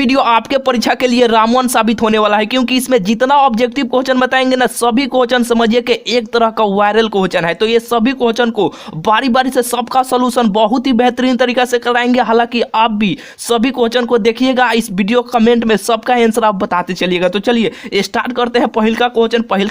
Video आपके परीक्षा के लिए रामवन साबित होने वाला है, क्योंकि इसमें जितना ऑब्जेक्टिव क्वेश्चन बताएंगे ना, सभी क्वेश्चन समझिए कि एक तरह का वायरल क्वेश्चन है। तो ये सभी क्वेश्चन को बारी बारी से सबका सॉल्यूशन बहुत ही बेहतरीन तरीका से कराएंगे। हालांकि आप भी सभी क्वेश्चन को देखिएगा, इस वीडियो कमेंट में सबका आंसर आप बताते चलिएगा। तो चलिए स्टार्ट करते हैं। पहिल का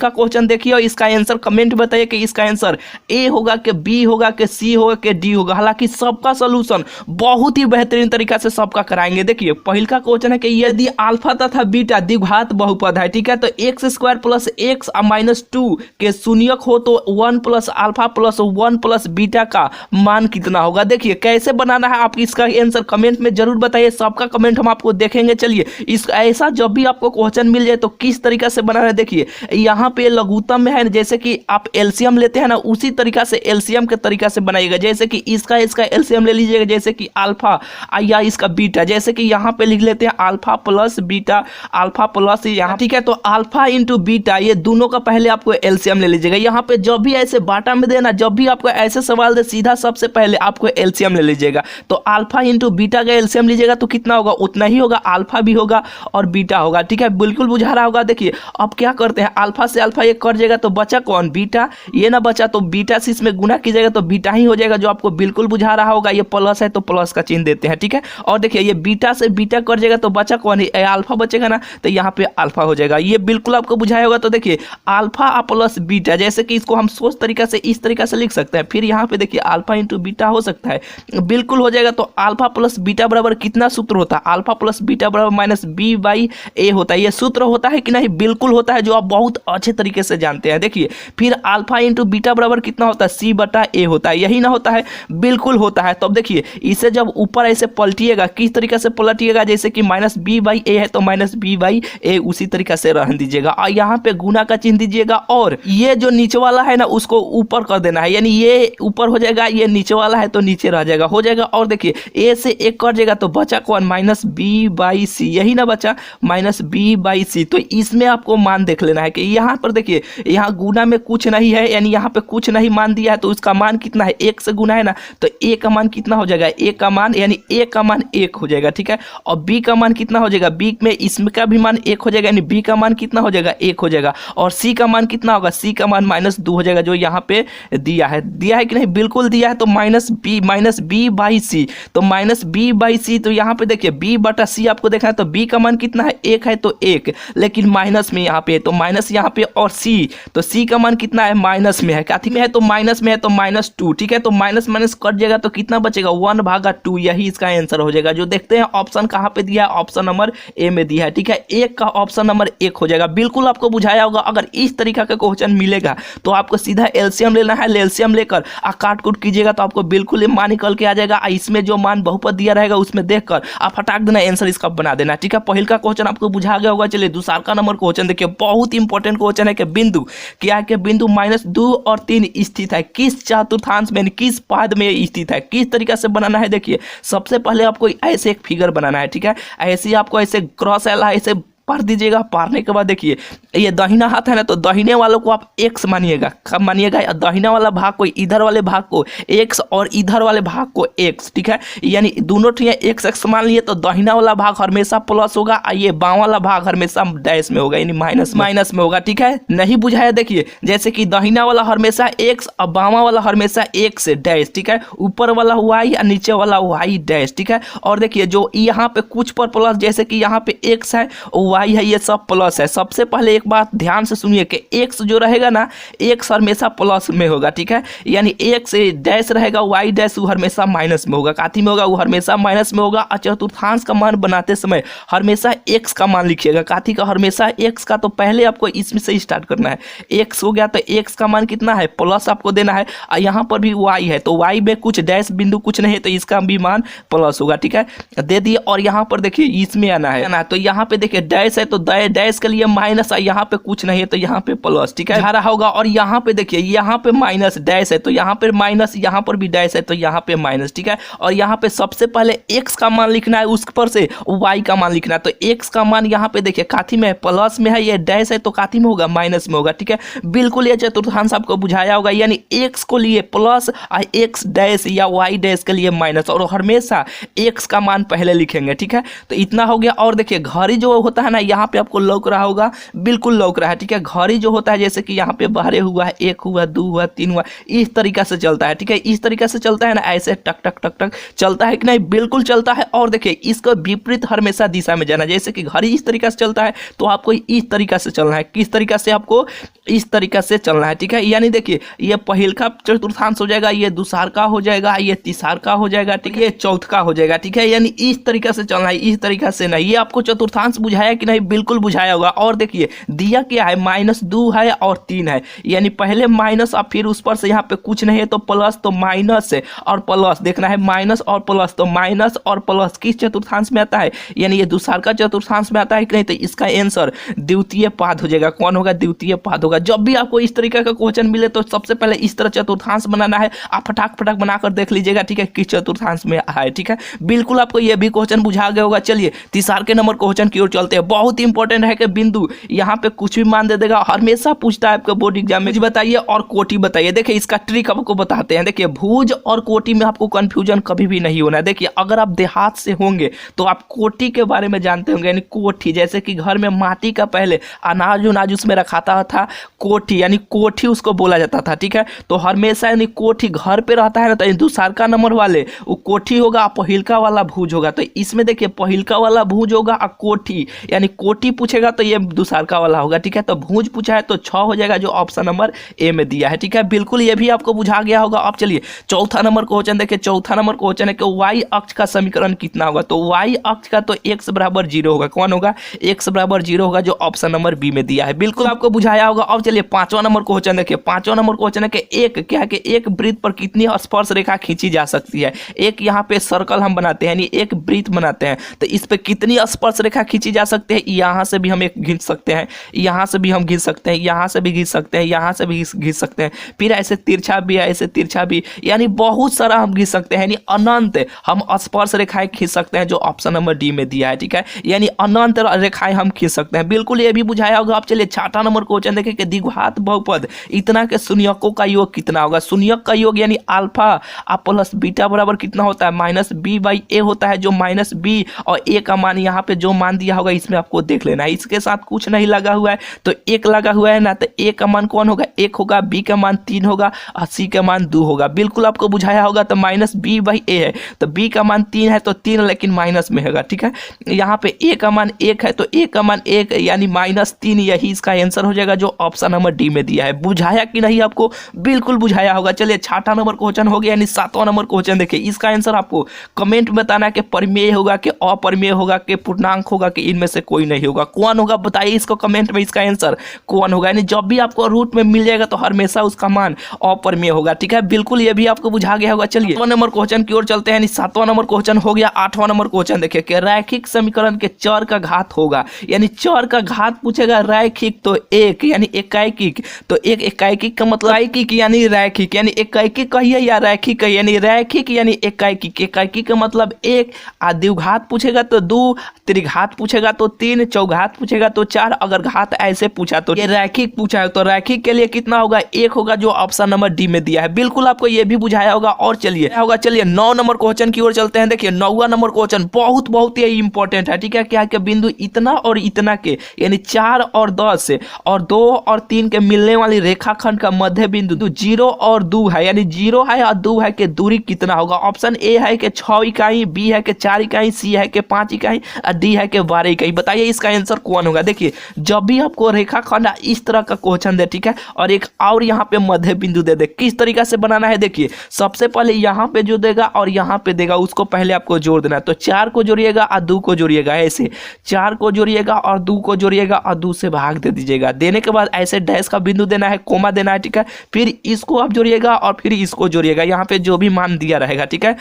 क्वेश्चन देखिए और इसका आंसर कमेंट बताइए कि इसका आंसर ए होगा कि बी होगा कि सी होगा कि डी होगा। हालांकि सबका सॉल्यूशन बहुत ही बेहतरीन तरीका से सबका कराएंगे। देखिए पहिल का क्वेश्चन है कि यदि अल्फा तथा बीटा द्विघात बहुपद है, ठीक है, तो x square plus x minus 2 के शून्यक हो तो 1 plus alpha plus 1 plus beta का मान कितना होगा। देखिए कैसे बनाना है, आप इसका आंसर कमेंट में जरूर बताइए, सबका कमेंट हम आपको देखेंगे। चलिए इस ऐसा जब भी आपको क्वेश्चन मिल जाए तो किस तरीका से बनाना है, देखिए यहाँ पे लघुत्तम में है, जैसे कि आप एलसीएम लेते हैं ना, उसी तरीका से एलसीएम के तरीका से बनाइएगा। जैसे कि इसका एलसीएम ले लीजिएगा, जैसे कि अल्फा या इसका बीटा, जैसे कि यहाँ पे लिख लेते हैं alpha plus beta, alpha plus यहाँ, ठीक है, तो अल्फा इंटू बीटा, ये दोनों का पहले आपको एलसीएम ले लीजिएगा। यहाँ पे जब भी ऐसे बाटा में देना, जब भी आपको ऐसे सवाल दे, सीधा सबसे पहले आपको एलसीएम ले लीजिएगा। तो अल्फा इंटू बीटा का एलसीएम लीजिएगा तो कितना होगा, उतना ही होगा, अल्फा भी होगा और बीटा होगा, ठीक है, बिल्कुल बुझा रहा होगा। देखिए अब क्या करते हैं, अल्फा से अल्फा ये कट जाएगा तो बचा कौन, बीटा, ये ना बचा तो बीटा से इसमें गुना कीजिएगा तो बीटा ही हो जाएगा, जो आपको बिल्कुल बुझा रहा होगा। ये प्लस है तो प्लस का चिन्ह देते हैं, ठीक है। और देखिए ये बीटा से बीटा कट जाएगा तो बचा कौन, अल्फा बचेगा ना, तो यहाँ पे अल्फा हो जाएगा। ये बिल्कुल आपको बुझाया होगा। तो देखिए अल्फा प्लस बीटा, जैसे कि इसको हम सोच तरीका से इस तरीका से लिख सकते हैं। फिर यहाँ पे देखिए अल्फा इंटू बीटा हो सकता है, बिल्कुल हो जाएगा। तो अल्फा प्लस बीटा बराबर कितना सूत्र होता है, अल्फा प्लस बीटा बराबर माइनस बी बाई ए होता है। ये सूत्र होता है कि नहीं, बिल्कुल होता है, जो आप बहुत अच्छे तरीके से जानते हैं। देखिए फिर अल्फा इंटू बीटा बराबर कितना होता है, सी बटा ए होता है, यही ना होता है, बिल्कुल होता है। तो अब देखिए इसे जब ऊपर ऐसे पलटिएगा, किस तरीके से पलटिएगा, जैसे कि माइनस बी बाई ए है तो माइनस बी बाई ए उसी तरीका से रहने दीजिएगा और यहाँ पे गुना का चिन्ह दीजिएगा। और ये जो नीचे वाला है ना, उसको ऊपर कर देना है, यानी ये ऊपर हो जाएगा, ये नीचे वाला है तो नीचे रह जाएगा, हो जाएगा। और देखिए ए से एक कट जाएगा तो बचा कौन, माइनस बी बाई सी, यही ना बचा, माइनस बी बाई सी। तो इसमें आपको मान देख लेना है कि यहाँ पर देखिए यहाँ गुना में कुछ नहीं है, यानी यहाँ पे कुछ नहीं मान दिया है, तो उसका मान कितना है, एक से गुना है ना, तो ए का मान कितना हो जाएगा, ए का मान, यानी ए का मान एक हो जाएगा, ठीक है। और बी का मान कितना हो जाएगा, बी में इसमें का भी मान एक हो जाएगा, यानी बी का मान कितना हो जाएगा, एक हो जाएगा। और सी का मान कितना होगा, सी का मान माइनस 2 हो जाएगा, जो यहाँ पे दिया है कि नहीं, बिल्कुल दिया है। तो माइनस बी बाई सी, तो माइनस बी बाई सी, तो यहाँ पे देखिए बी बटा सी आपको देखना है, तो बी का मान कितना है, एक है तो एक, लेकिन माइनस में यहाँ पे, तो माइनस यहाँ पे, और सी, तो सी का मान कितना है, माइनस में है, काथी में है तो माइनस में है, तो माइनस 2, ठीक है। तो माइनस माइनस कट जाएगा तो कितना बचेगा, 1/2, यही इसका आंसर हो जाएगा। जो देखते हैं ऑप्शन कहाँ पे दिया है, ऑप्शन नंबर ए में दिया है, ठीक है, एक का ऑप्शन नंबर 1 हो जाएगा। बिल्कुल आपको बुझाया होगा। अगर इस तरीका का क्वेश्चन मिलेगा तो आपको सीधा एलसीएम लेना है, एलसीएम लेकर काट कूट कीजिएगा तो आपको बिल्कुल मान निकल के आ जाएगा। इसमें जो मान बहुपद दिया रहेगा उसमें देखकर आप हटाक देना, आंसर इसका बना देना, ठीक है। पहिल का क्वेश्चन आपको बुझा गया होगा। चलिए दूसरा का नंबर क्वेश्चन देखिए, बहुत इंपॉर्टेंट क्वेश्चन है कि बिंदु क्या है, कि बिंदु -2 और 3 स्थित है, किस चतुर्थांश में, किस पाद में स्थित है, किस तरीका से बनाना है। देखिए सबसे पहले आपको ऐसे एक फिगर बनाना है, ठीक है, ऐसे आपको ऐसे क्रॉस एल ऐसे पार दीजिएगा। पारने के बाद देखिए ये दाहिना हाथ है ना, तो दाहिने वालों को आप x मानिएगा, कब मानिएगा, दाहिना वाला भाग को, इधर वाले भाग को x और इधर वाले भाग को x, ठीक है, यानी दोनों x मान लिए तो दाहिना वाला भाग हमेशा प्लस होगा और ये बाँ वाला भाग हमेशा डैश में होगा, यानी माइनस में होगा, ठीक है। नहीं बुझाया, देखिए जैसे कि दाहिना वाला हमेशा x और बाँवा वाला हमेशा x डैश, ठीक है, ऊपर वाला y और नीचे वाला y डैश, ठीक है। और देखिए जो यहाँ पे कुछ पर प्लस, जैसे कि यहाँ पे x है, y है, ये सब प्लस है। सबसे पहले एक बात ध्यान से सुनिए कि x जो रहेगा ना, x हमेशा प्लस में होगा, ठीक है, यानी x डैश रहेगा, y डैश वो हमेशा माइनस में होगा, काथी में होगा, वो हमेशा माइनस में होगा। और चतुर्थांश का मान बनाते समय हमेशा x का मान लिखिएगा, काथी का, हमेशा x का। तो पहले आपको इसमें से स्टार्ट करना है, x हो गया तो x का मान कितना है, प्लस आपको देना है। और यहाँ पर भी y है तो y में कुछ डैश बिंदु कुछ नहीं है तो इसका भी मान प्लस होगा, ठीक है, दे दिए। और यहाँ पर देखिए इसमें आना है, तो यहाँ पे देखिए डैश है तो डैश के लिए माइनस, यहाँ पे कुछ नहीं है तो यहाँ पे प्लस, ठीक है, जा रहा होगा। और यहाँ पे देखिए यहाँ पे माइनस डैश है तो यहाँ पे माइनस, यहाँ पर भी डैश है तो यहाँ पे माइनस, ठीक है। और यहाँ पे सबसे पहले x का मान लिखना है, उस पर से y का मान लिखना है। तो x का मान यहाँ पे देखिए काथी में प्लस में है, ये डैश है तो काथी में होगा, माइनस में होगा, ठीक है। बिल्कुल ये चतुर्थांश आपको बुझाया होगा, यानी x को लिए प्लस और x डैश या y डैश के लिए माइनस, और हमेशा x का मान पहले लिखेंगे, ठीक है। तो इतना हो गया। और देखिए घड़ी जो होता है ना, यहाँ पे आपको लौक रहा होगा, बिल्कुल लौक रहा है, ठीक है। घड़ी जो होता है जैसे कि यहाँ पे बाहर हुआ है, 1 हुआ, 2 हुआ, 3 हुआ, इस तरीका से चलता है, ठीक है। इस तरीका से चलता है ना, ऐसे टक टक टक टक चलता है कि नहीं, बिल्कुल चलता है। और देखिए इसको विपरीत हमेशा दिशा में जाना, जैसे कि घड़ी इस तरीका से चलता है तो आपको इस तरीका से चलना है। किस तरीका से? आपको इस तरीका से चलना है, ठीक है। यानी देखिए ये पहिलका चतुर्थांश हो जाएगा, ये दूसरका हो जाएगा, ये तीसरका हो जाएगा, ठीक है, ये चौथका हो जाएगा, ठीक है। यानी इस तरीका से चलना है, इस तरीका से नहीं। ये आपको चतुर्थांश बुझाया कि नहीं? बिल्कुल बुझाया होगा। और देखिए दिया क्या है, -2 है और 3 है, यानी पहले माइनस और फिर उस पर से यहाँ पे कुछ नहीं है तो प्लस, तो माइनस और प्लस देखना है, माइनस और प्लस, तो माइनस और प्लस किस चतुर्थांश में आता है? यानी ये दूसरका चतुर्थांश में आता है कि नहीं? तो इसका आंसर द्वितीय पाद हो जाएगा। कौन होगा? द्वितीय पाद होगा। जब भी आपको इस तरीके का क्वेश्चन मिले तो सबसे पहले इस तरह चतुर्थांश बनाना है, आप फटाक फटाक बनाकर देख लीजिएगा, ठीक है, किस चतुर्थांश में है, ठीक है। बिल्कुल आपको ये भी क्वेश्चन बुझा गया होगा। चलिए तीसरे के नंबर क्वेश्चन की ओर चलते हैं। बहुत इंपॉर्टेंट है कि बिंदु यहाँ पे कुछ भी मान दे देगा, हमेशा पूछता है आपको बोर्ड एग्जाम में। बताइए और कोटि बताइए। देखिए इसका ट्रिक आपको बताते हैं। देखिए भुज और कोटि में आपको कंफ्यूजन कभी भी नहीं होना है। देखिए अगर आप देहात से होंगे तो आप कोटि के बारे में जानते होंगे, यानी कोठी, जैसे कि घर में माटी का पहले अनाज उनाज उसमें रखाता था, कोठी यानी कोठी उसको बोला जाता था, ठीक है। तो हमेशा यानी कोठी घर पे रहता है ना, तो दूसरका नंबर वाले वो कोठी होगा, पहिलका वाला भुज होगा। तो इसमें देखिए पहिलका वाला भुज होगा और कोठी, यानी कोठी पूछेगा तो ये दूसरका वाला होगा, ठीक है। तो भुज पूछा है तो 6 हो जाएगा, जो ऑप्शन नंबर ए में दिया है, ठीक है। बिल्कुल ये भी आपको बुझा गया होगा। अब चलिए चौथा नंबर क्वेश्चन देखिए। चौथा नंबर क्वेश्चन है कि y अक्ष का समीकरण कितना होगा? तो y अक्ष का तो x बराबर 0 होगा। कौन होगा? x बराबर 0 होगा, जो ऑप्शन नंबर बी में दिया है। बिल्कुल आपको बुझाया होगा। अब चलिए पांचवा नंबर क्वेश्चन देखिए। पांचवा नंबर क्वेश्चन है कि एक क्या है कि एक वृत्त पर कितनी स्पर्श रेखा खींची जा सकती है? एक यहाँ पे सर्कल हम बनाते हैं, यानी एक वृत्त बनाते हैं, तो इस पे कितनी स्पर्श रेखा खींची जा सकती है? यहाँ से भी हम एक खींच सकते हैं, यहाँ से भी हम खींच सकते हैं, यहाँ से भी खींच सकते हैं, यहाँ से भी खींच सकते हैं, फिर ऐसे तिरछा भी है, ऐसे तिरछा भी, यानी बहुत सारा हम खींच सकते हैं, यानी अनंत हम स्पर्श रेखाएं खींच सकते हैं, जो ऑप्शन नंबर डी में दिया है, ठीक है। यानी अनंत रेखाएं हम खींच सकते हैं। बिल्कुल ये भी बुझाया होगा। आप चलिए छठा नंबर क्वेश्चन देखें कि द्विघात बहुपद इतना के शून्यकों का योग कितना होगा? शून्यक का योग यानी अल्फा प्लस बीटा बराबर कितना होता है? -b/a होता है, जो -b और a का मान यहाँ पे जो मान दिया होगा इसमें आपको देख लेना है। इसके साथ कुछ नहीं लगा हुआ है तो 1 लगा हुआ है ना, तो a का मान कौन होगा? 1 होगा, b का मान 3 होगा और c का मान 2 होगा। बिल्कुल आपको बुझाया होगा। तो -b/a है तो b का मान 3 है तो 3 लेकिन माइनस में होगा, ठीक है। यहाँ पे a का मान 1 है तो a का मान 1 यानी -3, यही इसका आंसर हो जाएगा, जो ऑप्शन नंबर डी में दिया है। बुझाया कि नहीं आपको? बिल्कुल बुझाया होगा। चलिए छठा नंबर क्वेश्चन हो गया, यानी सातवां नंबर क्वेश्चन देखिए। इसका आंसर आपको कमेंट में बताना है कि परिमेय होगा कि अपरिमेय होगा कि पूर्णांक होगा कि इनमें से कोई नहीं होगा। कौन होगा बताइए इसको कमेंट में, इसका आंसर कौन होगा? यानी जब भी आपको रूट में मिल जाएगा तो हमेशा उसका मान अपरिमेय होगा, ठीक है। बिल्कुल ये भी आपको बुझा गया होगा। चलिए 8वां नंबर क्वेश्चन की ओर चलते हैं। यानी 7वां नंबर क्वेश्चन हो गया। 8वां नंबर क्वेश्चन देखिए कि रैखिक समीकरण के चर का घात होगा, यानी चर का घात पूछेगा। रैखिक तो 1 यानी एकाएकिक, तो एक एकाएकिक का मतलब एकाएकिक यानी रैखिक, यानी एकाएकिक कहिए या रैखिक कहिए, यानी रैखिक यानी एकाएकिक। एकाएकिक का मतलब 1, और द्विघात पूछेगा तो 2, त्रिघात पूछेगा तो 3, चौघात पूछेगा तो 4। अगर घात ऐसे पूछा तो ये रैखिक पूछा है, तो रैखिक के लिए कितना होगा? 1 होगा, जो ऑप्शन नंबर डी में दिया है। बिल्कुल आपको ये भी बुझाया होगा। और चलिए 9 नंबर क्वेश्चन की ओर चलते हैं। देखिए 9वां नंबर क्वेश्चन बहुत ही इंपॉर्टेंट है, ठीक है। क्या क्या बिंदु इतना और इतना के यानी 4 और 10 और 2 और 3 के मिलने वाली रेखाखंड का मध्य बिंदु 0 और 2 है, यानी 0 है और 2 है कि दूरी कितना होगा? ऑप्शन ए है कि 6 इकाई, बी है कि 4 इकाई, सी है कि 5 इकाई और डी है कि 12 इकाई। बताइए इसका आंसर कौन होगा? देखिए जब भी आपको रेखाखंड इस तरह का क्वेश्चन दे, ठीक है, और एक और यहाँ पे मध्य बिंदु दे, किस तरीका से बनाना है? देखिए सबसे पहले यहाँ पे जो देगा और यहाँ पे देगा उसको पहले आपको जोड़ देना है। तो 4 को जोड़िएगा और 2 को जोड़िएगा, ऐसे 4 को जोड़िएगा और 2 को जोड़िएगा और 2 से भाग दे दीजिएगा। देने के बाद ऐसे डैश का बिंदु देना है, कोमा देना है, ठीक है। फिर इसको आप जोड़िएगा और फिर इसको जोड़िएगा, यहाँ पे जो भी मान दिया रहेगा, ठीक है।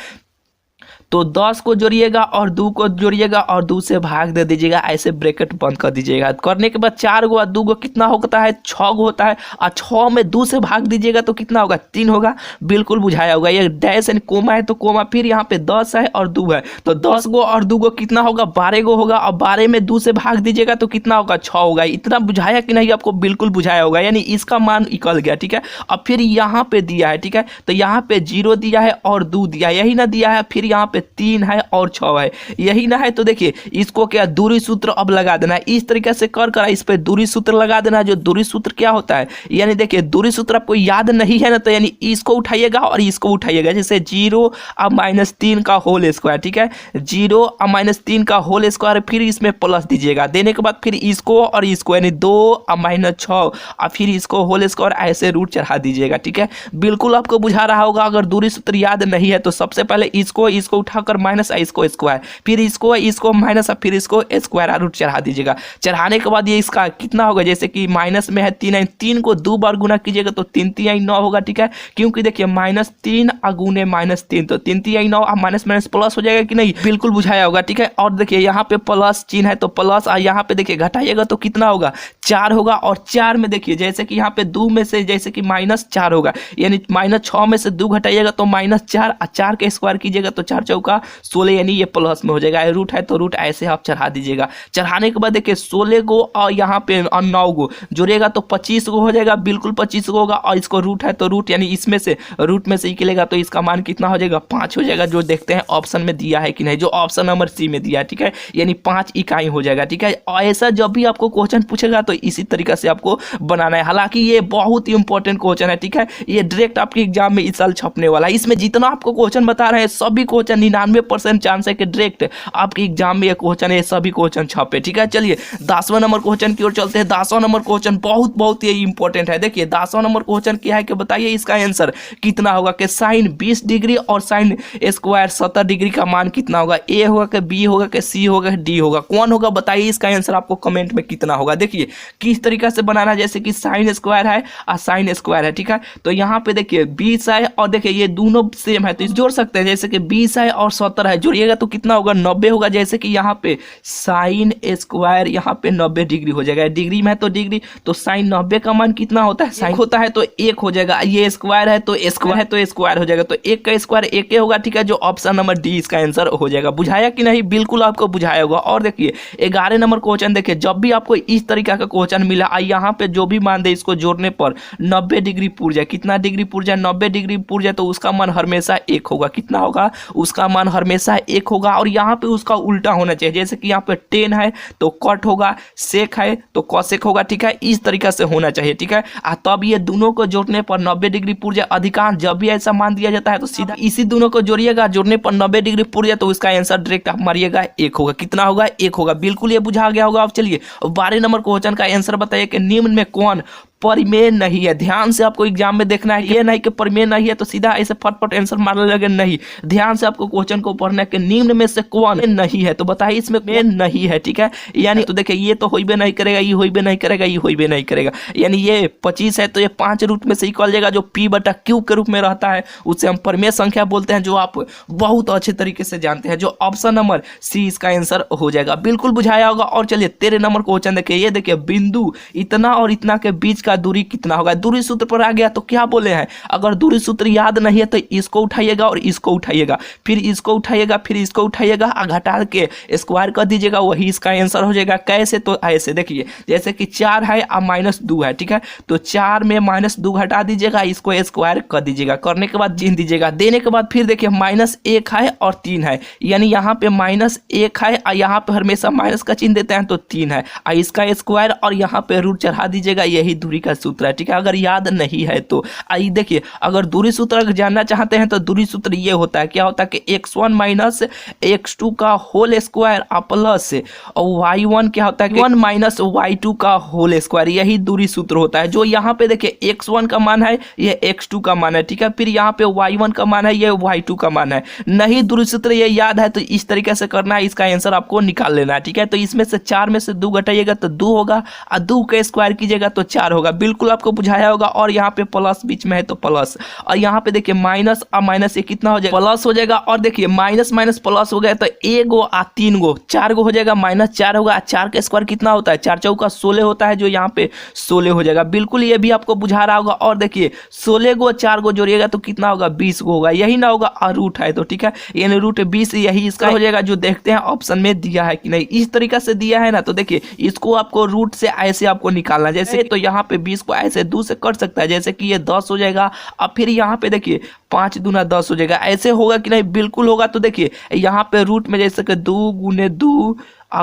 तो 10 को जोड़िएगा और 2 को जोड़िएगा और 2 से भाग दे दीजिएगा, ऐसे ब्रैकेट बंद कर दीजिएगा। करने के बाद 4 गो और 2 गो कितना होता है, 6 गो होता है, और 6 में 2 से भाग दीजिएगा तो कितना होगा, 3 होगा। बिल्कुल बुझाया होगा। ये डैश एंड कोमा है तो कोमा, फिर यहाँ पे 10 है और 2 है, तो 10 गो और 2 गो कितना होगा, 12 गो होगा, और 12 में 2 से भाग दीजिएगा तो कितना होगा, 6 होगा। इतना बुझाया कि नहीं, आपको बिल्कुल बुझाया होगा, यानी इसका मान निकल गया, ठीक है। अब फिर यहाँ पे दिया है, ठीक है, तो यहाँ पे 0 दिया है और 2 दिया है, यही ना दिया है, फिर यहाँ पे 3 है और 6 है, यही ना है। तो देखिए इसको क्या दूरी सूत्र अब लगा देना है, इस तरीके से कर इस पे दूरी सूत्र लगा देना है। जो दूरी सूत्र क्या होता है, यानी देखिए दूरी सूत्र आपको याद नहीं है ना, तो यानी इसको उठाइएगा और इसको उठाइएगा, जैसे 0 और -3 का होल स्क्वायर, ठीक है, 0 और -3 का होल स्क्वायर, फिर इसमें प्लस दीजिएगा, देने के बाद फिर इसको और इसको, यानी 2 और -6 और फिर इसको होल स्क्वायर, ऐसे रूट चढ़ा दीजिएगा, ठीक है। बिल्कुल आपको बुझा रहा होगा। अगर दूरी सूत्र याद नहीं है तो सबसे पहले इसको उठाकर माइनस, इसको स्क्वायर, फिर इसको माइनस, फिर इसको स्क्वायर रूट चढ़ा दीजिएगा। चढ़ाने के बाद ये इसका कितना होगा, जैसे कि माइनस में है 3, 3 को 2 बार गुना कीजिएगा तो 3 3 9 होगा, ठीक है, क्योंकि देखिए -3 अगुने -3, तो 3 3 9, माइनस माइनस प्लस हो जाएगा कि नहीं, बिल्कुल बुझाया होगा, ठीक है। और देखिए यहाँ पे प्लस चिन्ह है तो प्लस, और यहाँ पे देखिए घटाइएगा तो कितना होगा, 4 होगा, और 4 में देखिए जैसे कि यहाँ पे 2 में से जैसे कि -4 होगा, यानी -6 में से 2 घटाइएगा तो -4, और 4 के स्क्वायर कीजिएगा तो 4 चौका 16, यानी ये प्लस में हो जाएगा। रूट है तो रूट ऐसे आप चढ़ा दीजिएगा। चढ़ाने के बाद देखिए 16 गो और यहाँ पे 9 गो जोड़िएगा तो 25 गो हो जाएगा, बिल्कुल 25 गो होगा। और इसको रूट है तो रूट, यानी इसमें से रूट में से निकलेगा तो इसका मान कितना हो जाएगा, 5 हो जाएगा। जो देखते हैं ऑप्शन में दिया है कि नहीं, जो ऑप्शन नंबर सी में दिया है, ठीक है, यानी 5 इकाई हो जाएगा, ठीक है। और ऐसा जब भी आपको क्वेश्चन पूछेगा तो इसी तरीके से आपको बनाना है। हालांकि ये बहुत ही इंपॉर्टेंट क्वेश्चन है, ठीक है, ये डायरेक्ट आपके एग्जाम में इस साल छपने वाला है। इसमें जितना आपको क्वेश्चन बता रहे हैं सभी क्वेश्चन 99% चांस है कि डायरेक्ट आपके एग्जाम में ये क्वेश्चन है, सभी क्वेश्चन छपे, ठीक है। चलिए 10वां नंबर क्वेश्चन की ओर चलते हैं। 10वां नंबर क्वेश्चन बहुत ही इंपॉर्टेंट है। देखिए 10वां नंबर क्वेश्चन क्या है कि बताइए इसका आंसर कितना होगा कि साइन 20 डिग्री और साइन स्क्वायर 70 डिग्री का मान कितना होगा। ए होगा कि बी होगा कि सी होगा कि डी होगा, कौन होगा बताइए। इसका आंसर आपको कमेंट में कितना होगा। देखिए किस तरीके से बनाना, जैसे कि साइन स्क्वायर है और साइन स्क्वायर है, ठीक है। तो यहाँ पे देखिए 20 है और देखिए ये दोनों सेम है तो इस जोड़ सकते हैं, जैसे कि 20 है और 70 है, जोड़िएगा तो कितना होगा, 90 होगा। जैसे कि यहाँ पे साइन स्क्वायर यहाँ पे 90 डिग्री हो जाएगा, डिग्री में है तो डिग्री, तो साइन 90 का मान कितना होता है, साइन होता है तो 1 हो जाएगा। ये स्क्वायर है तो स्क्वायर हो जाएगा, तो 1 का स्क्वायर 1 होगा, ठीक है। जो ऑप्शन नंबर डी इसका आंसर हो जाएगा। बुझाया कि नहीं, बिल्कुल आपको बुझाया होगा। और देखिए 11 नंबर क्वेश्चन, देखिए जब भी आपको इस तरीका का क्वेश्चन मिला, यहाँ पे जो भी मान दे इसको जोड़ने पर 90 डिग्री पूर जाए, कितना डिग्री पूर जाए, 90 डिग्री पूर जाए, तो उसका मान हमेशा 1 होगा। कितना होगा, उसका मान हमेशा 1 होगा। और यहाँ पे उसका उल्टा होना चाहिए, जैसे कि यहाँ पे टेन है तो कट होगा, सेक है तो कॉसेक होगा, ठीक है, इस तरीका से होना चाहिए, ठीक है। तब ये दोनों को जोड़ने पर 90 डिग्री पूर जाए। अधिकांश जब भी ऐसा मान दिया जाता है तो सीधा इसी दोनों को जोड़िएगा, जोड़ने पर 90 डिग्री पूर जाए तो इसका आंसर डायरेक्ट आप मारिएगा 1 होगा। कितना होगा, 1 होगा। बिल्कुल ये बुझा गया होगा। अब चलिए 12 नंबर क्वेश्चन का आंसर बताइए कि निम्न में कौन परिमेय नहीं है। ध्यान से आपको एग्जाम में देखना है, ये नहीं कि परिमेय नहीं है तो सीधा ऐसे फटफट आंसर मारने लगे, नहीं, ध्यान से आपको क्वेश्चन को पढ़ना है कि निम्न में से कौन नहीं है। तो बताइए इसमें मेन नहीं है, ठीक है, यानी तो देखिए ये तो होइबे नहीं करेगा, ये होइबे नहीं करेगा, ये होइबे नहीं करेगा, यानी ये 25 है तो ये 5 रूट में से निकल जाएगा, जो p/q के रूप में रहता है उससे हम परिमेय संख्या बोलते हैं, जो आप बहुत अच्छे तरीके से जानते हैं। जो ऑप्शन नंबर सी इसका आंसर हो जाएगा। बिल्कुल बुझाया होगा। और चलिए 13 नंबर क्वेश्चन देखिए, ये देखिए बिंदु इतना और इतना के बीच का दूरी कितना होगा। दूरी सूत्र पर आ गया तो क्या बोले हैं, अगर दूरी सूत्र याद नहीं है तो इसको उठाइएगा और इसको उठाइएगा, फिर इसको उठाइएगा, फिर इसको उठाइएगा और घटा के स्क्वायर कर दीजिएगा, वही इसका आंसर हो जाएगा। कैसे, तो ऐसे देखिए, जैसे कि 4 है और -2 है, ठीक है, तो 4 में -2 घटा दीजिएगा, इसको स्क्वायर कर दीजिएगा, करने के बाद चिन्ह दीजिएगा, देने के बाद फिर देखिए -1 है और 3 है, यानी यहाँ पे -1 है और यहाँ पे हमेशा माइनस का चिन्ह देते हैं तो 3 है, और इसका स्क्वायर और यहाँ पे रूट चढ़ा दीजिएगा, यही दूरी का सूत्र है, ठीक है। अगर याद नहीं है तो आइए देखिए, अगर दूरी सूत्र अगर जानना चाहते हैं तो दूरी सूत्र ये होता है, क्या होता है कि x1 - x2 का होल स्क्वायर प्लस y1 क्या होता है, 1 - y2 का होल स्क्वायर, यही दूरी सूत्र होता है। जो यहाँ पे देखिए x1 का मान है ये x2 का मान है, ठीक है, फिर यहाँ पे y1 का मान है ये y2 का मान है। नहीं दूरी सूत्र ये याद है तो इस तरीके से करना है, इसका आंसर आपको निकाल लेना है, ठीक है। तो इसमें से 4 में से 2 घटाइएगा तो 2 होगा, और 2 का स्क्वायर कीजिएगा तो 4 होगा। होगा, बिल्कुल आपको बुझाया होगा। और यहाँ पे प्लस बीच में है तो प्लस, और यहाँ पे देखिए माइनस और माइनस ये कितना हो जाएगा, प्लस हो जाएगा। और देखिए माइनस माइनस प्लस हो गया तो एक गो आ तीन गो, चार गो हो जाएगा, माइनस चार होगा। चार का स्क्वायर कितना होता है, चार चौका 16 होता है, जो यहाँ पे 16 हो जाएगा। बिल्कुल ये भी आपको बुझा रहा होगा। और देखिए 16 गो 4 गो जोड़िएगा तो कितना होगा, 20 गो होगा, यही ना होगा। और रूट है तो ठीक है, यानी रूट 20 यही इसका हो जाएगा। जो देखते हैं ऑप्शन में दिया है कि नहीं, इस तरीका से दिया है ना, तो देखिए इसको आपको रूट से ऐसे आपको निकालना, जैसे तो यहाँ पे 20 को ऐसे 2 से कट सकता है, जैसे कि ये 10 हो जाएगा। अब फिर यहाँ पे देखिए 5 दूना 10 हो जाएगा, ऐसे होगा कि नहीं, बिल्कुल होगा। तो देखिए यहाँ पे रूट में जैसे कि 2 गुने 2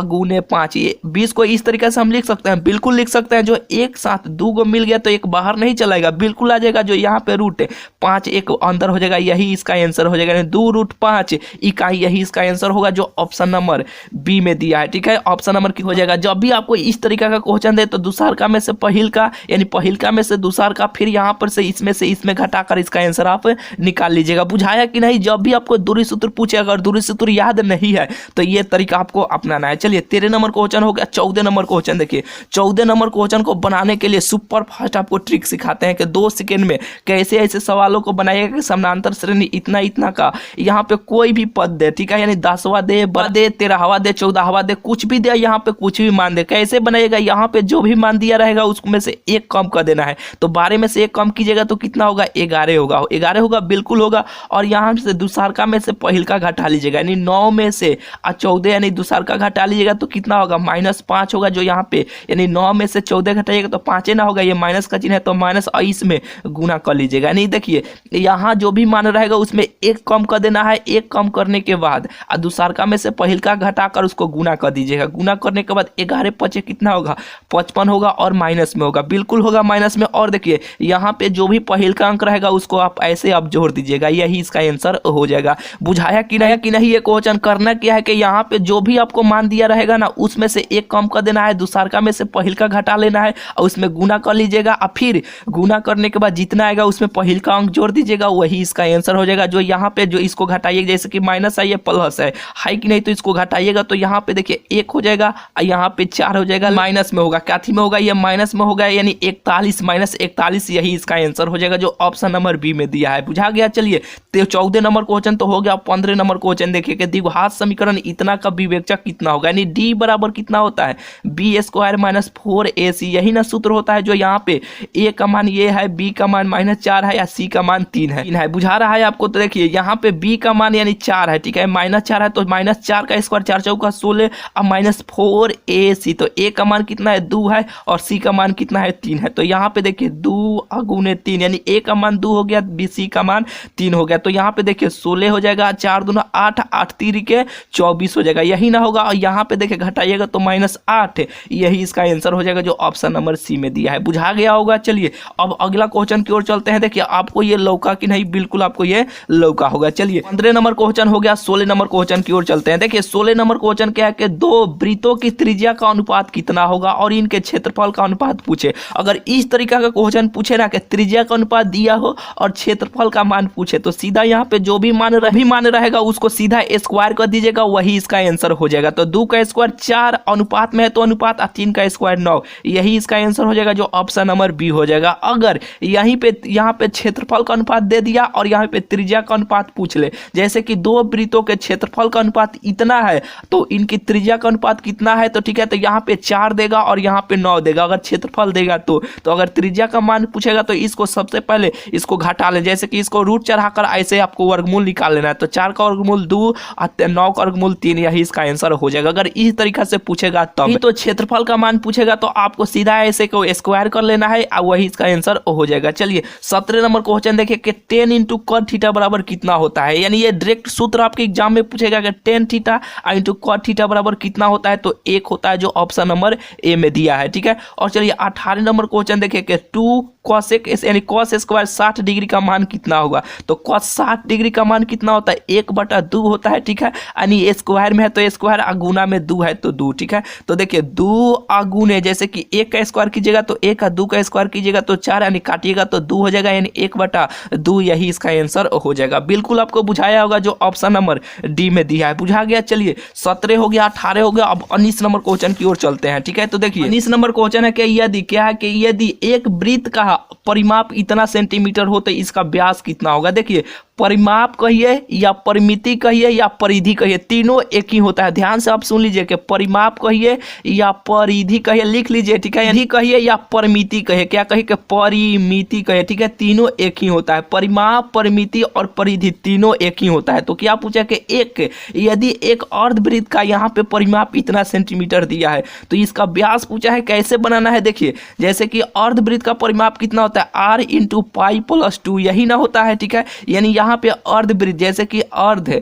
गुने 5, ये 20 को इस तरीके से हम लिख सकते हैं, बिल्कुल लिख सकते हैं। जो एक साथ 2 को मिल गया तो एक बाहर नहीं चलाएगा, बिल्कुल आ जाएगा। जो यहाँ पे रूट 5 एक अंदर हो जाएगा, यही इसका आंसर हो जाएगा। 2 रूट 5 इकाई, यही इसका आंसर होगा, जो ऑप्शन नंबर बी में दिया है। ठीक है, ऑप्शन नंबर की हो जाएगा। जब भी आपको इस तरीका का क्वेश्चन दे तो दूसरा में से पहिल का, यानी पहिल का में से दूसरा का, फिर यहाँ पर से इसमें घटाकर इसका आंसर आप निकाल लीजिएगा। बुझाया कि नहीं। जब भी आपको दूरी सूत्र पूछे, अगर दूरी सूत्र याद नहीं है तो ये तरीका आपको अपनाना है। चलिए 13 नंबर क्वेश्चन हो गया। 14 नंबर क्वेश्चन देखिए, 14 नंबर क्वेश्चन को बनाने के लिए सुपर फास्ट आपको ट्रिक सिखाते हैं कि 2 सेकंड में कैसे ऐसे सवालों को बनाइएगा कि समानांतर श्रेणी इतना इतना का, यहाँ पे कोई भी पद दे, ठीक है, यानी 10वां दे, 12वां दे, 13वां दे, 14वां दे, कुछ भी दे, यहाँ पे कुछ भी मान दे। कैसे बनाइएगा, यहाँ पे जो भी मान दिया रहेगा उसमें से एक कम कर देना है। तो 12 में से एक कम कीजिएगा तो कितना होगा, 11 होगा। 11 होगा, बिल्कुल होगा। और यहाँ से दूसरा में से पहिल का घटा लीजिएगा, यानी 9 में से 14 यानी दूसरा का घटा लीजिएगा तो कितना होगा, -5 होगा। जो यहाँ पे यानी 9 में से 14 घटाइएगा तो 5 ना होगा, ये माइनस का चिन्ह है तो माइनस, और इसमें गुना कर लीजिएगा। नहीं देखिए यहाँ जो भी मान रहेगा उसमें एक कम कर देना है। एक कम करने के बाद दूसरा में से पहिल का घटाकर उसको गुना कर दीजिएगा। गुना करने के बाद 11 5 कितना होगा, 55 होगा, और माइनस में होगा, बिल्कुल होगा माइनस में। और देखिए यहाँ पे जो भी पहिल का अंक रहेगा उसको आप ऐसे आप जोड़ दीजिएगा, यही इसका आंसर हो जाएगा। बुझाया कि नहीं। ये क्वेश्चन करना क्या है कि यहाँ पे जो भी आपको मान दिया रहेगा ना उसमें से एक कम कर देना है, दूसरा में से पहिल का घटा लेना है और उसमें गुना कर लीजिएगा। और फिर गुना करने के बाद जितना आएगा उसमें पहिल का अंक जोड़ दीजिएगा, वही इसका आंसर हो जाएगा। जो यहाँ पे जो इसको घटाइएगा, जैसे कि माइनस है ये प्लस है कि नहीं, तो इसको घटाइएगा तो यहाँ पे देखिए 1 हो जाएगा और यहाँ पे 4 हो जाएगा, माइनस में होगा। काथी में होगा, ये माइनस में होगा, यानी 41 -41 यही इसका आंसर हो जाएगा, जो ऑप्शन नंबर बी में दिया है। बुझा गया। चलिए 14 नंबर क्वेश्चन तो हो गया। 15 नंबर क्वेश्चन देखिए कि द्विघात समीकरण इतना का विवेचक कितना होगा, यानी डी बराबर कितना होता है, b² - 4ac, यही ना सूत्र होता है। जो यहाँ पे a का मान ये है, b का मान -4 है, या c का मान 3 है। बुझा रहा है आपको। तो देखिए यहाँ पे b का मान यानी 4 है, ठीक है, -4 है तो -4 का स्क्वायर 4 चौका 16 और -4ac, तो a का मान कितना है, 2 है, और c का मान कितना है, 3 है। तो यहाँ पे देखिए 2 गुने 3 यानी a का मान 2 हो गया, c का मान 3 हो गया। तो यहाँ पे देखिए 16 हो जाएगा, 4 दूना 8, 8 3 के 24 हो जाएगा, यही ना होगा। और यहाँ पे देखिए घटाइएगा तो -8, यही इसका आंसर हो जाएगा, जो ऑप्शन नंबर सी में दिया है। बुझा गया होगा। चलिए अब अगला क्वेश्चन की ओर चलते हैं। देखिए आपको ये लौका कि नहीं, बिल्कुल आपको ये लौका होगा। चलिए 15 नंबर क्वेश्चन हो गया। 16 नंबर क्वेश्चन की ओर चलते हैं। देखिए 16 नंबर क्वेश्चन क्या है कि 2 वृत्तों की त्रिज्या का अनुपात कितना होगा और इनके क्षेत्रफल का अनुपात पूछे। अगर इस तरीका का क्वेश्चन पूछे ना कि त्रिज्या का अनुपात दिया हो और क्षेत्रफल का मान पूछे, तो सीधा यहाँ पे जो भी मान रहेगा उसको सीधा स्क्वायर कर दीजिएगा, वही इसका आंसर हो जाएगा। तो 2 का स्क्वायर 4 अनुपात में है तो अनुपात, 3 का स्क्वायर 9, यही इसका आंसर हो जाएगा, जो ऑप्शन नंबर बी हो जाएगा। अगर यहाँ पे क्षेत्रफल का अनुपात दे दिया और यहाँ पे त्रिज्या का अनुपात पूछ ले, जैसे कि 2 वृत्तों के क्षेत्रफल का अनुपात इतना है तो इनकी त्रिज्या का अनुपात कितना है, तो ठीक है, तो यहाँ पे 4 देगा और यहाँ पे 9 देगा अगर क्षेत्रफल देगा तो अगर त्रिज्या का मान पूछेगा तो इसको सबसे पहले इसको घटा ले, जैसे कि इसको रूट चढ़ाकर ऐसे आपको वर्गमूल निकाल लेना है। तो 4 का वर्गमूल 2 और 9 का वर्गमूल 3, यही इसका आंसर हो जाएगा। अगर इस तरीका से पूछेगा तब तो क्षेत्रफल का मान पूछेगा तो आपको सीधा ऐसे को स्क्वायर कर लेना है और वही इसका आंसर हो जाएगा। चलिए 17 नंबर क्वेश्चन देखिए कि 10 × cot थीटा बराबर कितना होता है, यानी ये डायरेक्ट सूत्र आपके एग्जाम में पूछेगा कि 10 थीटा × cot थीटा बराबर कितना होता है, तो 1 होता है, जो ऑप्शन नंबर ए में दिया है। ठीक है। और चलिए 18 नंबर क्वेश्चन देखिए कि 2 कॉसेक यानी कॉस स्क्वायर 60 डिग्री का मान कितना होगा। तो कॉस 60 डिग्री का मान कितना होता है 1/2 होता है, ठीक है। यानी स्क्वायर में है तो स्क्वायर, गुना में 2 है तो 2, ठीक है। तो देखिए 2 गुने जैसे कि 1 का स्क्वायर कीजिएगा तो 1 का 2 का स्क्वायर कीजिएगा तो 4, यानी काटिएगा तो 2 हो जाएगा, यानी 1/2 यही इसका आंसर हो जाएगा। बिल्कुल आपको बुझाया होगा जो ऑप्शन नंबर डी में दिया है, बुझा गया। चलिए 17 हो गया, 18 हो गया, अब 19 नंबर क्वेश्चन की ओर चलते हैं, ठीक है। तो देखिए 19 नंबर क्वेश्चन है कि यदि एक वृत्त का परिमाप इतना सेंटीमीटर हो तो इसका व्यास कितना होगा। देखिए परिमाप कहिए या परिमिति कहिए या परिधि कहिए, तीनों एक ही होता है। ध्यान से आप सुन लीजिए कि परिमाप कहिए या परिधि कहिए, लिख लीजिए, ठीक है। यदि कहिए या परिमिति कहिए, क्या कहिए कि परिमिति कहिए, ठीक है। तीनों एक ही होता है, परिमाप, परिमिति और परिधि तीनों एक ही होता है। तो क्या पूछा कि यदि एक अर्धवृत्त का यहाँ पे परिमाप इतना सेंटीमीटर दिया है तो इसका व्यास पूछा है, कैसे बनाना है। देखिए जैसे कि अर्धवृत्त का परिमाप कितना होता है r × π+2, यही ना होता है, ठीक है। यानी यहाँ पे अर्धवृत्त जैसे कि अर्ध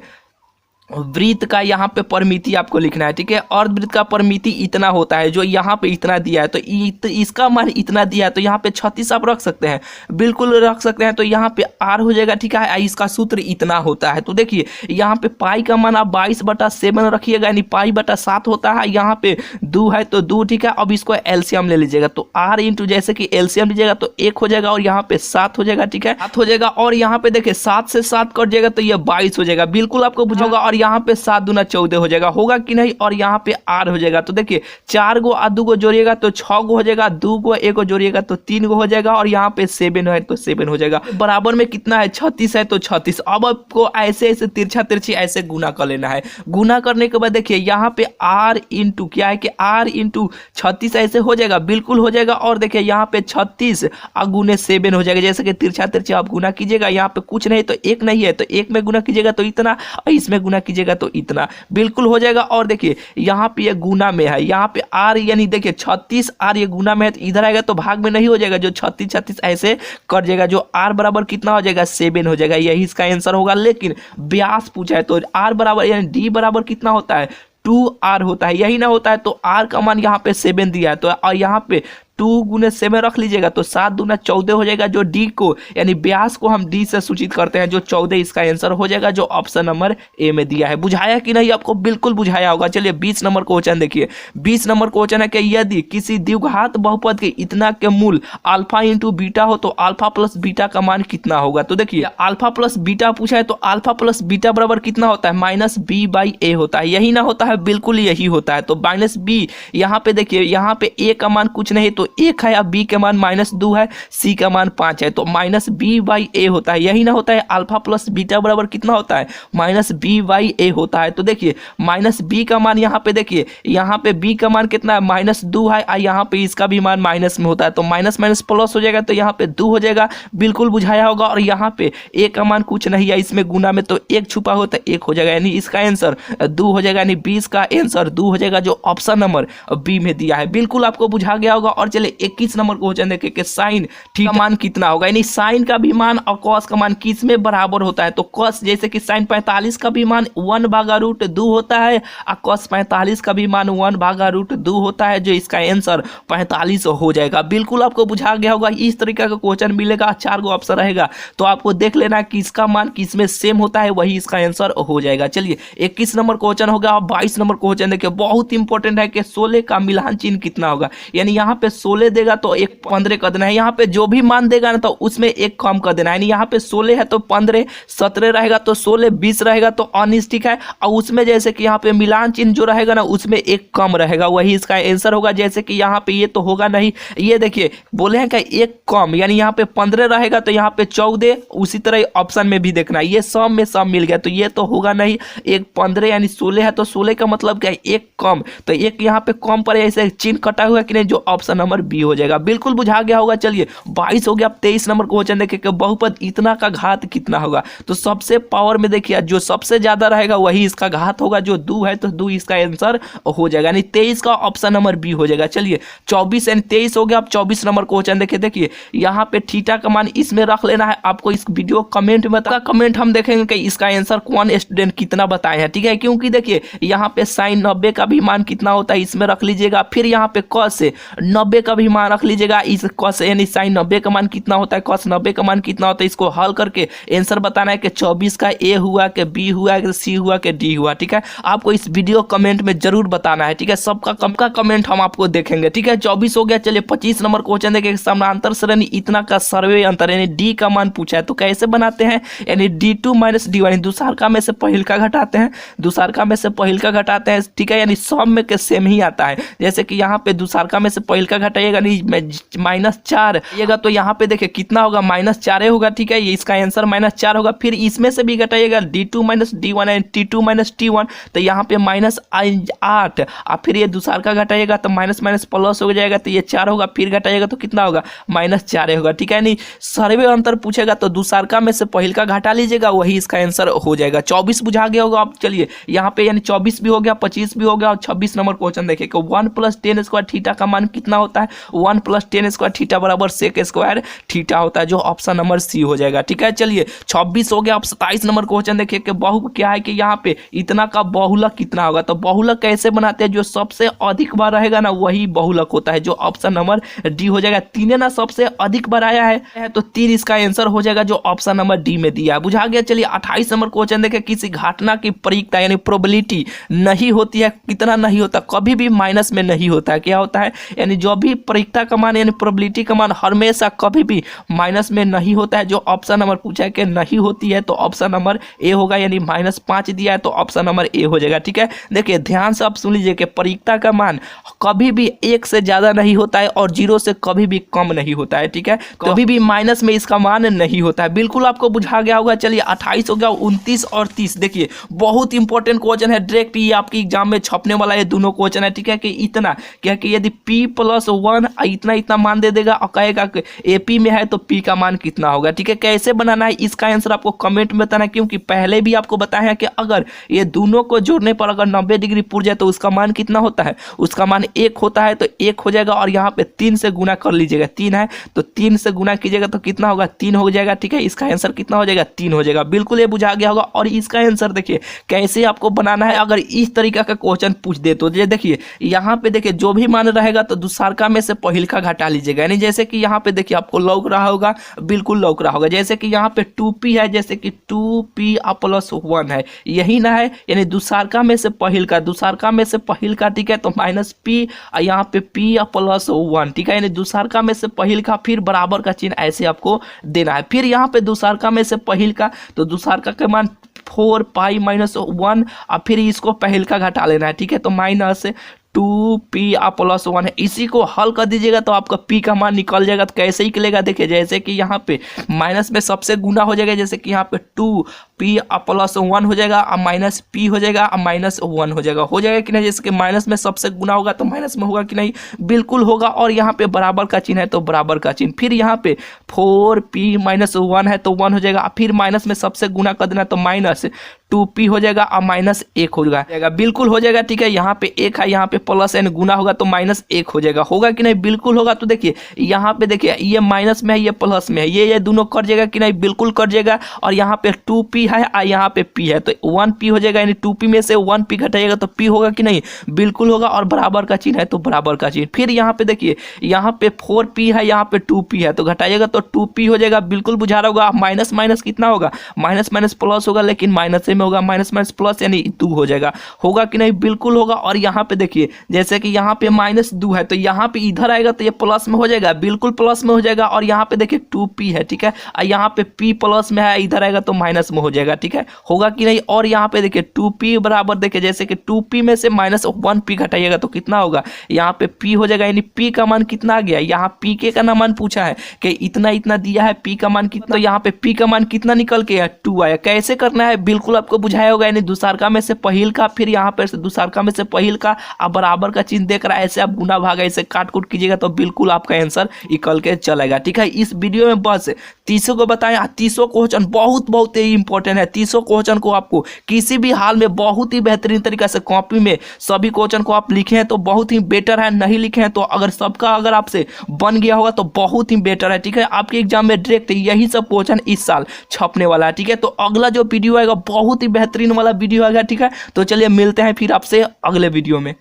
वृत्त का यहाँ पे परिमिति आपको लिखना है, ठीक है। अर्धवृत्त का परिमिति इतना होता है, जो यहाँ पे इतना दिया है तो इसका मान इतना दिया है तो यहाँ पे 36 आप रख सकते हैं, बिल्कुल रख सकते हैं। तो यहाँ पे r हो जाएगा, ठीक है। इसका सूत्र इतना होता है। तो देखिए यहाँ पे पाई का मान आप 22/7 रखिएगा, यानी पाई/7 होता है। यहाँ पे 2 है तो 2, ठीक है। अब इसको एलसीएम ले लीजिएगा तो r इंटू जैसे कि एलसीएम लीजिएगा तो 1 हो जाएगा और यहाँ पे 7 हो जाएगा, ठीक है। 7 हो जाएगा और यहाँ पे देखिए 7 से 7 कट जाएगा तो ये 22 हो जाएगा, बिल्कुल आपको बुझाओगा। और यहाँ पे 7 दूना 14 हो जाएगा, होगा कि नहीं। और यहाँ पे r हो जाएगा तो देखिए 4 गो और 2 गो जोड़िएगा तो 6 गो हो जाएगा, 2 गो 1 गो जोड़िएगा तो 3 गो हो जाएगा। और यहाँ पे 7 है तो 7 हो जाएगा। बराबर में कितना है 36 है तो 36। अब आपको ऐसे ऐसे तिरछा तिरछी ऐसे गुना कर लेना है। गुना करने के बाद देखिए यहाँ पे r इंटू क्या है कि r इंटू 36 ऐसे हो जाएगा, बिल्कुल हो जाएगा। और देखिए यहाँ पे 36 गुने 7 हो जाएगा, जैसे कि तिरछा तिरछी आप गुना कीजिएगा। यहाँ पे कुछ नहीं तो 1 नहीं है तो 1 में गुना कीजिएगा तो इतना, इसमें गुना कीजिएगा तो इतना, बिल्कुल हो जाएगा। और देखिए यहाँ पे ये गुना में है, यहाँ पे r यानी देखिए 36 r ये गुना में है तो इधर आएगा तो भाग में नहीं हो जाएगा, जो 36 ऐसे कट जाएगा, जो r बराबर कितना हो जाएगा 7 हो जाएगा, यही इसका आंसर होगा। लेकिन व्यास पूछा है तो r बराबर यानी d बराबर कितना होता है 2r होता है, यही ना होता है। तो r का मान यहाँ पे 7 दिया है तो और यहाँ पे 2 गुने 7 रख लीजिएगा तो 7 दूना 14 हो जाएगा, जो डी को यानी व्यास को हम डी से सूचित करते हैं, जो 14 इसका आंसर हो जाएगा, जो ऑप्शन नंबर ए में दिया है। बुझाया कि नहीं, आपको बिल्कुल बुझाया होगा। चलिए 20 नंबर क्वेश्चन देखिए। 20 नंबर क्वेश्चन है कि यदि किसी द्विघात बहुपद के इतना के मूल अल्फा इंटू बीटा हो तो अल्फा प्लस बीटा का मान कितना होगा। तो देखिए अल्फा प्लस बीटा पूछा है तो अल्फा प्लस बीटा बराबर कितना होता है -b/a होता है, यही ना होता है, बिल्कुल यही होता है। तो -b यहाँ पे देखिए यहाँ पे a का मान कुछ नहीं तो 1 है, अब b के मान -2 है, c का मान 5 है तो -b/a होता है, यही ना होता है। अल्फा प्लस बीटा बराबर कितना होता है -b/a होता है। तो देखिए -b का मान यहाँ पे देखिए, यहाँ पे b का मान कितना है -2 है और यहाँ पे इसका भी मान माइनस में होता है तो माइनस माइनस प्लस हो जाएगा तो यहाँ पे 2 हो जाएगा, बिल्कुल बुझाया होगा। और यहाँ पे a का मान कुछ नहीं है, इसमें गुना में तो 1 छुपा हो तो 1 हो जाएगा, यानी इसका आंसर 2 हो जाएगा, यानी 20 का आंसर 2 हो जाएगा, जो ऑप्शन नंबर बी में दिया है। बिल्कुल आपको बुझा गया होगा। और चले 21 नंबर क्वेश्चन देखें कि साइन थीटा का मान कितना होगा, यानी साइन का भी मान और कॉस का मान किस में बराबर होता है। तो कॉस जैसे कि साइन 45 का भी मान 1/√2 होता है और कॉस 45 का भी मान 1/√2 होता है, जो इसका आंसर 45 हो जाएगा। बिल्कुल आपको बुझा गया होगा। इस तरीके का क्वेश्चन मिलेगा, 4 गो ऑप्शन रहेगा तो आपको देख लेना कि इसका मान किस में सेम होता है, वही इसका आंसर हो जाएगा। चलिए 21 नंबर क्वेश्चन हो गया। 22 नंबर क्वेश्चन देखिए, बहुत इंपॉर्टेंट है कि 16 का मिलान चिन्ह कितना होगा, यानी यहाँ पे 16 देगा तो एक 15 कर देना है, यहाँ पे जो भी मान देगा ना तो उसमें एक कम कर देना है, यानी यहाँ पे 16 है तो 15, 17 रहेगा तो 16, 20 रहेगा तो 19, ठीक है। और उसमें जैसे कि यहाँ पे मिलान चिन्ह जो रहेगा ना उसमें एक कम रहेगा, वही इसका आंसर होगा। जैसे कि यहाँ पे ये तो होगा नहीं, ये देखिए बोले हैं कि एक कम, यानी यहाँ पे 15 रहेगा तो यहाँ पे 14, उसी तरह ऑप्शन में भी देखना, ये सब में सब मिल गया तो ये तो होगा नहीं। एक 15 यानी 16 है तो 16 का मतलब क्या है एक कम, तो एक यहाँ पे कम पर ऐसे चिन्ह कटा हुआ कि नहीं, जो ऑप्शन नंबर बी हो जाएगा। बिल्कुल बुझा गया होगा। चलिए 22 हो गया। अब 23 नंबर क्वेश्चन देखिए कि बहुपद इतना का घात कितना होगा। तो सबसे पावर में देखिए जो सबसे ज्यादा रहेगा वही इसका घात होगा, जो 2 है तो 2 इसका आंसर हो जाएगा, यानी 23 का ऑप्शन नंबर बी हो जाएगा। चलिए 24 यानी 23 हो गया। अब 24 नंबर क्वेश्चन देखिए यहाँ पे थीटा का मान इसमें रख लेना है। आपको इस वीडियो कमेंट में कमेंट हम देखेंगे कि इसका आंसर कौन स्टूडेंट कितना बताए हैं, ठीक है। क्योंकि देखिए यहाँ पे साइन 90 का भी मान कितना होता है इसमें रख लीजिएगा। फिर यहाँ पे कॉस से 90 का भी मान रख लीजिएगा। इस cos यानी sin 90 का मान कितना होता है, cos 90 का मान कितना होता है, इसको हल करके आंसर बताना है कि 24 का ए हुआ कि बी हुआ कि सी हुआ कि डी हुआ। ठीक है, आपको इस वीडियो कमेंट में जरूर बताना है। ठीक है, सबका कम का कमेंट हम आपको देखेंगे। ठीक है, 24 हो गया। चलिए 25 नंबर क्वेश्चन देखिए, समानांतर श्रेणी इतना का सर्वे अंतर यानी डी का मान पूछा है, तो कैसे बनाते हैं, यानी d2 माइनस d1 दूसरका में से पहिलका घटाते हैं, दूसरका में से पहिलका घटाते हैं। ठीक है, यानी सब में के सेम ही आता है। जैसे कि यहाँ पे दूसरका में से पहिलका घटाइएगा -4 आइएगा तो यहाँ पे देखिए कितना होगा, -4 होगा। ठीक है, ये इसका आंसर -4 होगा। फिर इसमें से भी घटाइएगा d2 minus d1 and t2 minus t1, तो यहाँ पे -8 और फिर ये दूसरका घटाइएगा तो माइनस माइनस प्लस हो जाएगा, तो ये 4 होगा। फिर घटाइएगा तो कितना होगा, -4 होगा। ठीक है, यानी सर्वे अंतर पूछेगा तो दूसरका में से पहिलका घटा लीजिएगा, वही इसका आंसर हो जाएगा। 24 बुझा गया होगा। अब चलिए यहाँ पे यानी 24 भी हो गया, 25 भी हो गया और 26 नंबर क्वेश्चन देखिए कि 1 + tan स्क्वायर थीटा का मान कितना होता है। 1 + tan स्क्वायर थीटा बराबर sec स्क्वायर थीटा होता है, जो ऑप्शन नंबर सी हो जाएगा। ठीक है, चलिए 26 हो गया। अब 27 नंबर क्वेश्चन देखिए कि बहु क्या है कि यहाँ पे इतना का बहुलक कितना होगा। तो बहुलक कैसे बनाते हैं, जो सबसे अधिक बार रहेगा ना वही बहुलक होता है, जो ऑप्शन नंबर डी हो जाएगा। 3 ना सबसे अधिक बार आया है तो 3 इसका आंसर हो जाएगा, जो ऑप्शन नंबर डी में दिया है। बुझा गया। चलिए 28 नंबर क्वेश्चन देखें, किसी घटना की परिकता यानी प्रोबेबिलिटी नहीं होती है, कितना नहीं होता, कभी भी माइनस में नहीं होता है। क्या होता है, यानी जो भी परिकता का मान यानी प्रोबेबिलिटी का मान हमेशा कभी भी माइनस में नहीं होता है, जो ऑप्शन नंबर पूछा है कि नहीं होती है, तो ऑप्शन नंबर ए होगा। यानी -5 दिया है तो ऑप्शन नंबर ए हो जाएगा। ठीक है, देखिए ध्यान से आप सुन लीजिए कि परिकता का मान कभी भी 1 से ज्यादा नहीं होता है और 0 से कभी भी कम नहीं होता है। ठीक है, कभी भी माइनस में इसका मान नहीं होता है। बिल्कुल आपको बुझा गया होगा। चलिए 28 हो गया। 29 और 30 देखिए बहुत इंपॉर्टेंट क्वेश्चन है, डायरेक्ट ये आपकी एग्जाम में छपने वाला ये दोनों क्वेश्चन है। ठीक है, कि इतना क्या कि यदि p + 1 इतना इतना मान दे देगा और कहेगा कि AP में है तो p का मान कितना होगा। ठीक है, कैसे बनाना है इसका आंसर आपको कमेंट में बताना है, क्योंकि पहले भी आपको बताया है कि अगर ये दोनों को जोड़ने पर अगर 90 डिग्री पूर जाए तो उसका मान कितना होता है, उसका मान 1 होता है, तो 1 हो जाएगा। और यहाँ पे 3 से गुना कर लीजिएगा, 3 है तो 3 से गुना कीजिएगा तो कितना होगा, 3 हो जाएगा। ठीक है, इसका आंसर कितना हो जाएगा, 3 हो जाएगा। बिल्कुल ये बुझा गया होगा। और इसका आंसर देखिए कैसे आपको बनाना है, अगर इस तरीका का क्वेश्चन पूछ दे तो ये देखिए यहाँ पे देखिए जो भी मान रहेगा तो दूसरका में से पहिलका घटा लीजिएगा। यानी जैसे कि यहाँ पे देखिए आपको लौक रहा होगा, बिल्कुल लौक रहा होगा। जैसे कि यहाँ पे 2p है, जैसे कि 2p + 1 है, यही ना है, यानी दूसरका में से पहिलका, दूसरका में से पहिलका। ठीक है, तो -p और यहाँ पे p + 1। ठीक है, यानी दूसरका में से पहिलका फिर बराबर का चिन्ह ऐसे आपको देना है। फिर यहाँ पे दूसरका में से पहिलका, तो दूसरका का मान 4π - 1 और फिर इसको पहिलका घटा लेना है। ठीक है, तो -2p + 1 है, इसी को हल कर दीजिएगा तो आपका p का मान निकल जाएगा। तो कैसे ही निकलेगा देखिए, जैसे कि यहाँ पे माइनस में सबसे गुना हो जाएगा, जैसे कि यहाँ पे 2p + 1 हो जाएगा और -p हो जाएगा और -1 हो जाएगा। हो जाएगा कि नहीं, जैसे कि माइनस में सबसे गुना होगा तो माइनस में होगा कि नहीं, बिल्कुल होगा। और यहाँ पे बराबर का चिन्ह है तो बराबर का चिन्ह। फिर यहाँ पे 4p - 1 है तो 1 हो जाएगा, फिर माइनस में सबसे गुना कर देना तो -2p हो जाएगा और -1 हो जाएगा, बिल्कुल हो जाएगा। ठीक है, यहाँ पे 1 है, यहाँ पे प्लस एन गुना होगा तो -1 हो जाएगा। होगा कि नहीं, बिल्कुल होगा। तो देखिए यहाँ पे देखिए ये माइनस में है, ये प्लस में है, ये दोनों कट जाएगा कि नहीं, बिल्कुल कट जाएगा। और यहाँ पे 2p है और यहाँ पे p है तो 1p हो जाएगा, यानी 2p में से 1p घटाइएगा तो p होगा कि नहीं, बिल्कुल होगा। और बराबर का चिन्ह है तो बराबर का चिन्ह। फिर यहाँ पे देखिए यहाँ पे 4p है, यहाँ पे 2p है, तो घटाइएगा तो 2p हो जाएगा, बिल्कुल बुझा रहा होगा। माइनस माइनस कितना होगा, माइनस माइनस प्लस होगा, लेकिन माइनस में होगा, माइनस माइनस प्लस यानी 2 हो जाएगा। होगा कि नहीं, बिल्कुल होगा। और यहाँ पे देखिए जैसे कि यहाँ पे -2 है तो यहाँ पे इधर आएगा तो ये प्लस में हो जाएगा, बिल्कुल प्लस में हो जाएगा। और यहाँ पे देखिए 2p है, ठीक है, और यहाँ पे p प्लस में है, इधर आएगा तो माइनस में हो जाएगा। ठीक है, होगा कि नहीं। और यहाँ पे देखिए 2p बराबर देखिए जैसे कि 2p में से -1p घटाइएगा तो कितना होगा, यहाँ पे p हो जाएगा, यानी p का मान कितना आ गया, यहाँ pk का मान पूछा है कि इतना इतना दिया है, p का मान कितना, तो यहाँ पे p का मान कितना निकल के 2 आया। कैसे करना है बिल्कुल आपको बुझाया होगा, यानी दूसरका में से पहिल का, फिर यहाँ पे दूसरका में से पहिल का, अब बराबर का चिन्ह देख रहा है, ऐसे आप गुना भागा ऐसे काट कूट कीजिएगा तो बिल्कुल आपका आंसर निकल के चलेगा। ठीक है, इस वीडियो में बस 30 को बताया। 30 क्वेश्चन बहुत ही इंपॉर्टेंट है। 30 क्वेश्चन को आपको किसी भी हाल में बहुत ही बेहतरीन तरीका से कॉपी में सभी क्वेश्चन को आप लिखे हैं तो बहुत ही बेटर है, नहीं लिखे हैं तो अगर सबका अगर आपसे बन गया होगा तो बहुत ही बेटर है। ठीक है, आपके एग्जाम में डायरेक्ट यही सब क्वेश्चन इस साल छपने वाला है। ठीक है, तो अगला जो वीडियो आएगा बहुत ही बेहतरीन वाला वीडियो आएगा। ठीक है, तो चलिए मिलते हैं फिर आपसे अगले वीडियो में।